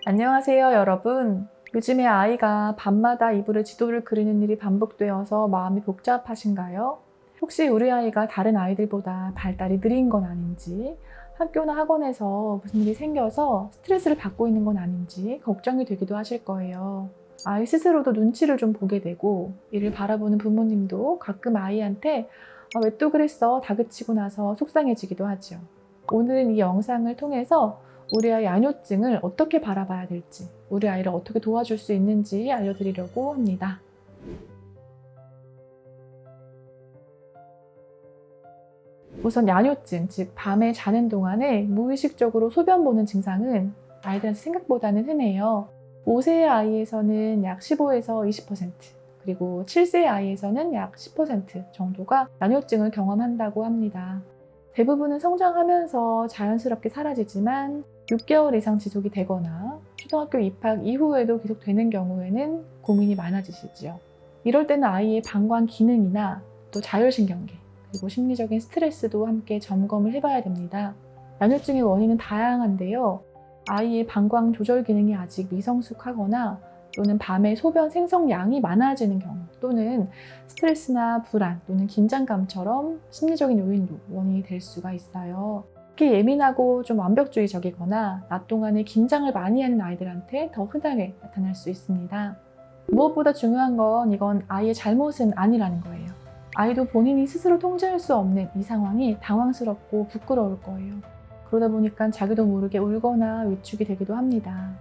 안녕하세요, 여러분. 요즘에 아이가 밤마다 이불에 지도를 그리는 일이 반복되어서 마음이 복잡하신가요? 혹시 우리 아이가 다른 아이들보다 발달이 느린 건 아닌지, 학교나 학원에서 무슨 일이 생겨서 스트레스를 받고 있는 건 아닌지 걱정이 되기도 하실 거예요. 아이 스스로도 눈치를 좀 보게 되고, 이를 바라보는 부모님도 가끔 아이한테 왜 또 그랬어? 다그치고 나서 속상해지기도 하죠. 오늘은 이 영상을 통해서 우리 아이 야뇨증을 어떻게 바라봐야 될지, 우리 아이를 어떻게 도와줄 수 있는지 알려드리려고 합니다. 우선 야뇨증, 즉 밤에 자는 동안에 무의식적으로 소변 보는 증상은 아이들한테 생각보다는 흔해요. 5세의 아이에서는 약 15에서 20%, 그리고 7세의 아이에서는 약 10% 정도가 야뇨증을 경험한다고 합니다. 대부분은 성장하면서 자연스럽게 사라지지만 6개월 이상 지속이 되거나 초등학교 입학 이후에도 계속되는 경우에는 고민이 많아지시죠. 이럴 때는 아이의 방광 기능이나 또 자율신경계, 그리고 심리적인 스트레스도 함께 점검을 해봐야 됩니다. 야뇨증의 원인은 다양한데요. 아이의 방광 조절 기능이 아직 미성숙하거나 또는 밤에 소변 생성량이 많아지는 경우, 또는 스트레스나 불안 또는 긴장감처럼 심리적인 요인도 원인이 될 수가 있어요. 특히 예민하고 좀 완벽주의적이거나 낮 동안에 긴장을 많이 하는 아이들한테 더 흔하게 나타날 수 있습니다. 무엇보다 중요한 건 이건 아이의 잘못은 아니라는 거예요. 아이도 본인이 스스로 통제할 수 없는 이 상황이 당황스럽고 부끄러울 거예요. 그러다 보니까 자기도 모르게 울거나 위축이 되기도 합니다.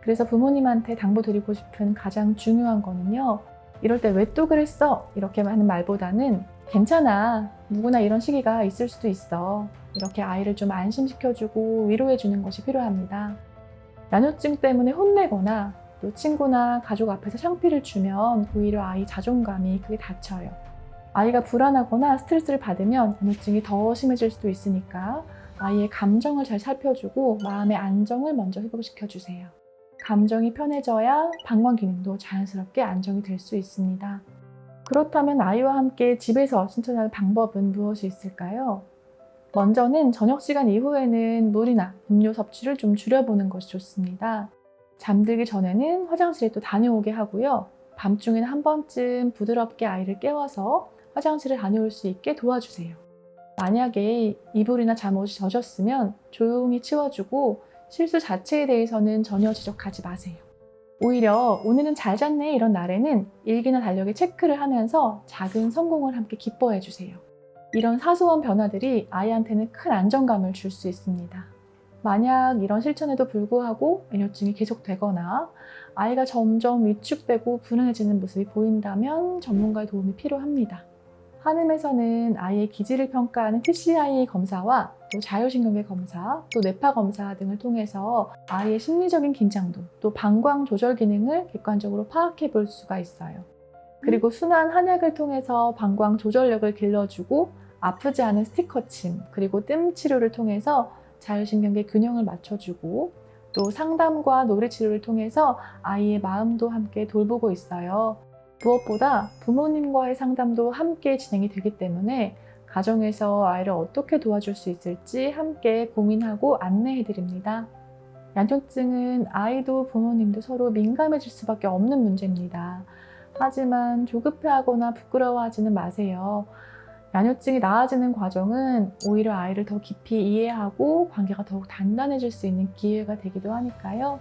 그래서 부모님한테 당부드리고 싶은 가장 중요한 거는요, 이럴 때 왜 또 그랬어? 이렇게 하는 말보다는 괜찮아, 누구나 이런 시기가 있을 수도 있어, 이렇게 아이를 좀 안심시켜주고 위로해주는 것이 필요합니다. 야뇨증 때문에 혼내거나 또 친구나 가족 앞에서 창피를 주면 오히려 아이 자존감이 크게 다쳐요. 아이가 불안하거나 스트레스를 받으면 야뇨증이 더 심해질 수도 있으니까 아이의 감정을 잘 살펴주고 마음의 안정을 먼저 회복시켜주세요. 감정이 편해져야 방광 기능도 자연스럽게 안정이 될 수 있습니다. 그렇다면 아이와 함께 집에서 실천할 방법은 무엇이 있을까요? 먼저는 저녁 시간 이후에는 물이나 음료 섭취를 좀 줄여보는 것이 좋습니다. 잠들기 전에는 화장실에 또 다녀오게 하고요. 밤중에는 한 번쯤 부드럽게 아이를 깨워서 화장실을 다녀올 수 있게 도와주세요. 만약에 이불이나 잠옷이 젖었으면 조용히 치워주고 실수 자체에 대해서는 전혀 지적하지 마세요. 오히려 오늘은 잘 잤네 이런 날에는 일기나 달력에 체크를 하면서 작은 성공을 함께 기뻐해 주세요. 이런 사소한 변화들이 아이한테는 큰 안정감을 줄 수 있습니다. 만약 이런 실천에도 불구하고 야뇨증이 계속되거나 아이가 점점 위축되고 불안해지는 모습이 보인다면 전문가의 도움이 필요합니다. 한음에서는 아이의 기질을 평가하는 TCI 검사와 또 자율신경계 검사, 또 뇌파 검사 등을 통해서 아이의 심리적인 긴장도, 또 방광 조절 기능을 객관적으로 파악해 볼 수가 있어요. 그리고 순한 한약을 통해서 방광 조절력을 길러주고 아프지 않은 스티커침, 그리고 뜸 치료를 통해서 자율신경계 균형을 맞춰주고, 또 상담과 놀이치료를 통해서 아이의 마음도 함께 돌보고 있어요. 무엇보다 부모님과의 상담도 함께 진행이 되기 때문에 가정에서 아이를 어떻게 도와줄 수 있을지 함께 고민하고 안내해드립니다. 야뇨증은 아이도 부모님도 서로 민감해질 수밖에 없는 문제입니다. 하지만 조급해하거나 부끄러워하지는 마세요. 야뇨증이 나아지는 과정은 오히려 아이를 더 깊이 이해하고 관계가 더욱 단단해질 수 있는 기회가 되기도 하니까요.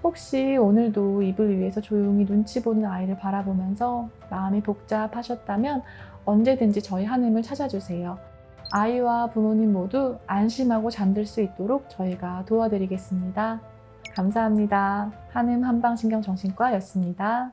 혹시 오늘도 이불 위에서 조용히 눈치 보는 아이를 바라보면서 마음이 복잡하셨다면 언제든지 저희 한음을 찾아주세요. 아이와 부모님 모두 안심하고 잠들 수 있도록 저희가 도와드리겠습니다. 감사합니다. 한음 한방신경정신과였습니다.